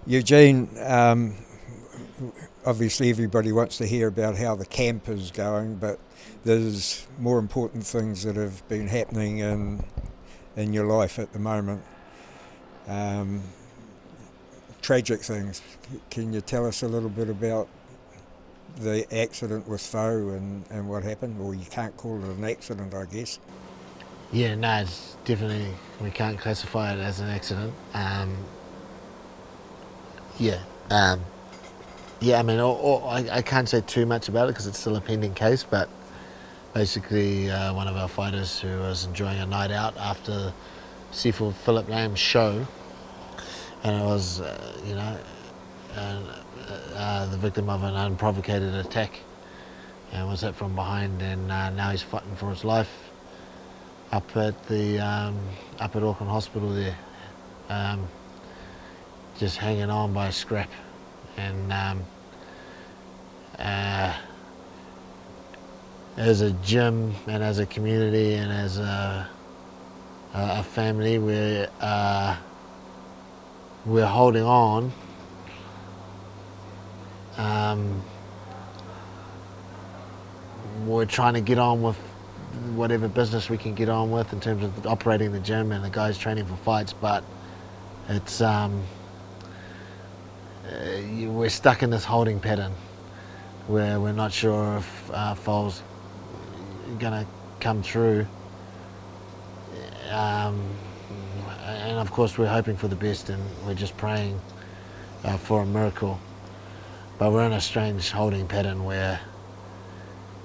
Eugene, obviously everybody wants to hear about how the camp is going, but there's more important things that have been happening in your life at the moment. Um, Tragic things. Can you tell us a little bit about the accident with Fou and what happened? Or you can't call it an accident, I guess. Yeah, no, it's definitely, we can't classify it as an accident. Yeah, um, yeah. I mean, I can't say too much about it because it's still a pending case. But basically, one of our fighters who was enjoying a night out after Seafood Philip Lamb's show, and it was, the victim of an unprovocated attack, and was hit from behind, and now he's fighting for his life up at the up at Auckland Hospital there, um, just hanging on by a scrap, and uh, as a gym and as a community and as a family, we're holding on. We're trying to get on with whatever business we can get on with in terms of operating the gym and the guys training for fights, but it's we're stuck in this holding pattern where we're not sure if Foal's going to come through, and of course we're hoping for the best and we're just praying for a miracle, but we're in a strange holding pattern where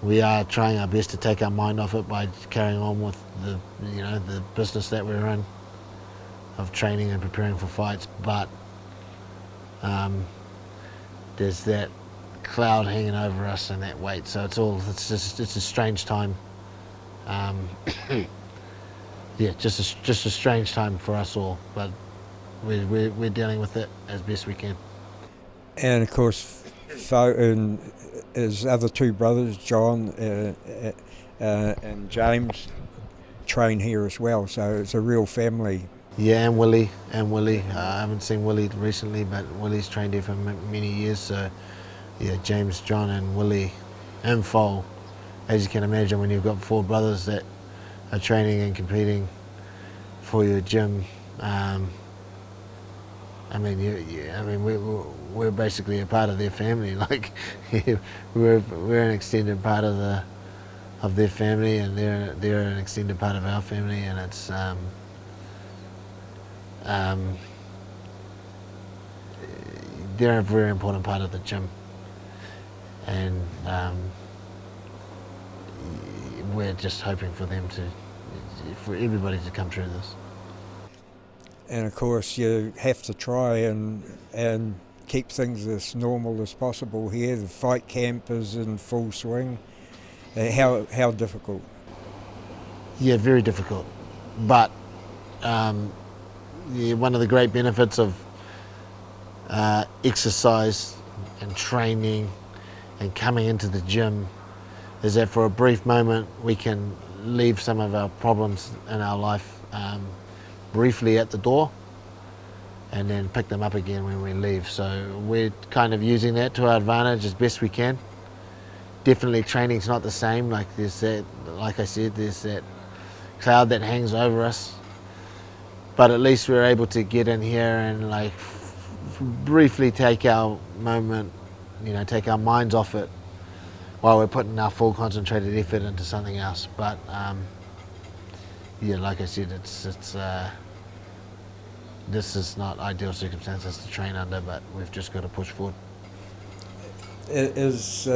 we are trying our best to take our mind off it by carrying on with the business that we're in of training and preparing for fights, but there's that cloud hanging over us and that weight, so it's a strange time. Yeah, just a strange time for us all, but we're dealing with it as best we can. And of course, Fou and his other two brothers, John and James, train here as well, so it's a real family. Yeah, and Willie. I haven't seen Willie recently, but Willie's trained here for many years. So, yeah, James, John, and Willie, and Fol. As you can imagine, when you've got four brothers that are training and competing for your gym, I mean, we're basically a part of their family. Like, we're an extended part of their family, and they're an extended part of our family, and it's. They're a very important part of the gym, and we're just hoping for for everybody to come through this. And of course, you have to try and keep things as normal as possible here. The fight camp is in full swing. How difficult? Yeah, very difficult, but yeah, one of the great benefits of exercise and training and coming into the gym is that for a brief moment we can leave some of our problems in our life briefly at the door and then pick them up again when we leave. So we're kind of using that to our advantage as best we can. Definitely training's not the same. Like I said, there's that cloud that hangs over us. But at least we're able to get in here and like briefly take our moment, take our minds off it while we're putting our full concentrated effort into something else. But yeah, like I said, it's this is not ideal circumstances to train under, but we've just got to push forward. It is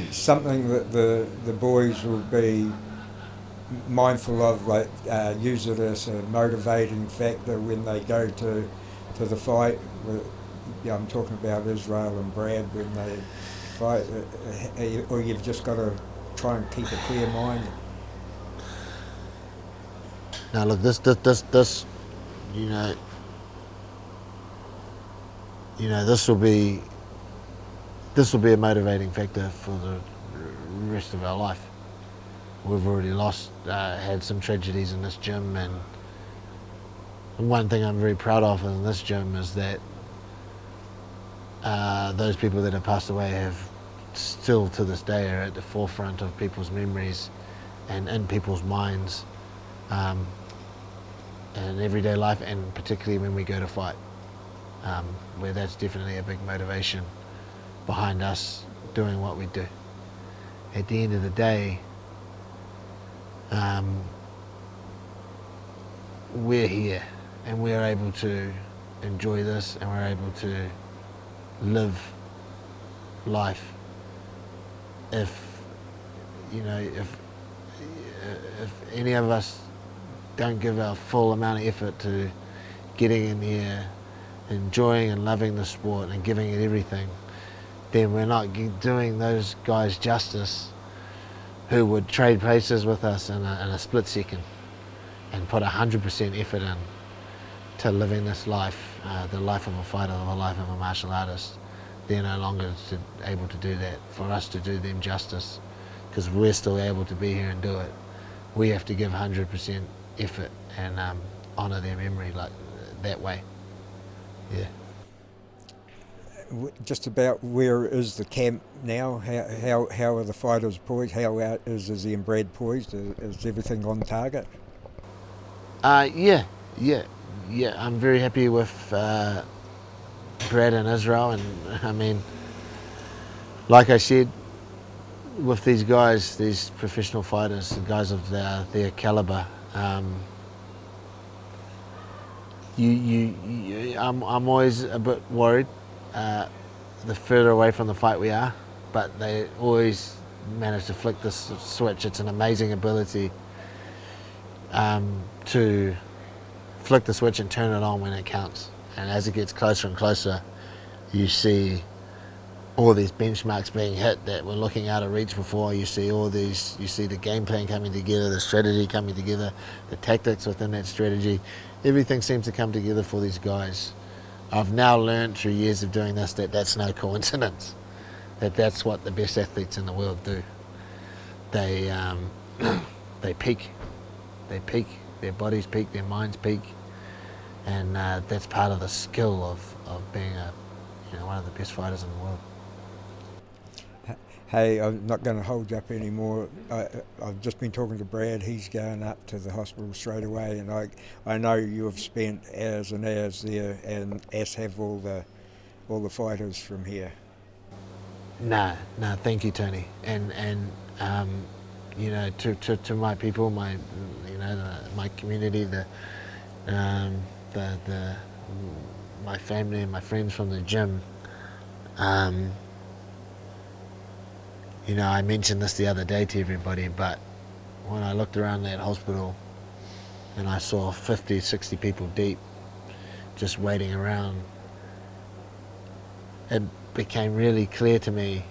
something that the boys will be mindful of, like use it as a motivating factor when they go to the fight. Yeah, I'm talking about Israel and Brad when they fight, or you've just got to try and keep a clear mind. Now look, this this will be a motivating factor for the rest of our life. We've already had some tragedies in this gym, and one thing I'm very proud of in this gym is that those people that have passed away have still to this day are at the forefront of people's memories and in people's minds, in everyday life, and particularly when we go to fight, where that's definitely a big motivation behind us doing what we do. At the end of the day, we're here and we're able to enjoy this, and we're able to live life if any of us don't give our full amount of effort to getting in here, enjoying and loving the sport and giving it everything, then we're not doing those guys justice who would trade places with us in a split second and put 100% effort in to living this life, the life of a fighter, the life of a martial artist. They're no longer able to do that. For us to do them justice, because we're still able to be here and do it, we have to give 100% effort and honour their memory like that way. Yeah. Just about where is the camp now? How are the fighters poised? How is Adesanya Brad poised? Is everything on target? Yeah. I'm very happy with Brad and Israel, and I mean, like I said, with these guys, these professional fighters, the guys of their caliber, I'm always a bit worried the further away from the fight we are, but they always manage to flick this switch. It's an amazing ability to flick the switch and turn it on when it counts. And as it gets closer and closer, you see all these benchmarks being hit that were looking out of reach before. You see the game plan coming together, the strategy coming together, the tactics within that strategy. Everything seems to come together for these guys. I've now learned through years of doing this that that's no coincidence, that's what the best athletes in the world do. They peak, their bodies peak, their minds peak, and that's part of the skill of being one of the best fighters in the world. Hey, I'm not going to hold you up anymore. I've just been talking to Brad. He's going up to the hospital straight away, and I know you have spent hours and hours there, and as have all the fighters from here. No, thank you, Tony, and to my people, my community, my family and my friends from the gym. I mentioned this the other day to everybody, but when I looked around that hospital and I saw 50, 60 people deep just waiting around, it became really clear to me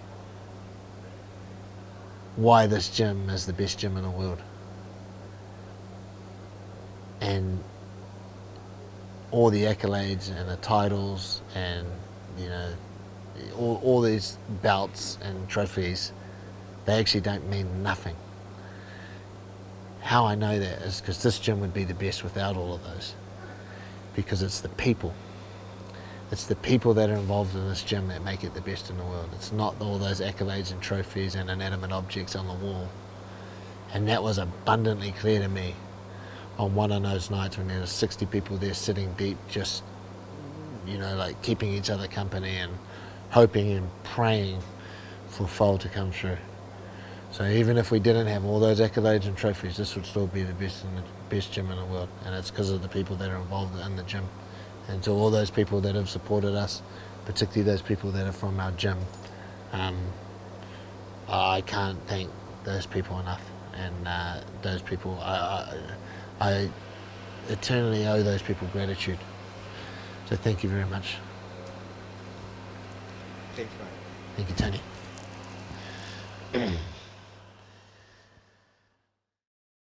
why this gym is the best gym in the world. And all the accolades and the titles and all these belts and trophies, they actually don't mean nothing. How I know that is because this gym would be the best without all of those, because it's the people. It's the people that are involved in this gym that make it the best in the world. It's not all those accolades and trophies and inanimate objects on the wall. And that was abundantly clear to me on one of those nights when there were 60 people there sitting deep, just keeping each other company and hoping and praying for Fou to come through. So even if we didn't have all those accolades and trophies, this would still be the best gym in the world, and it's because of the people that are involved in the gym. And to all those people that have supported us, particularly those people that are from our gym, I can't thank those people enough. And those people, I eternally owe those people gratitude. So thank you very much. Thanks, mate. Thank you, Tony.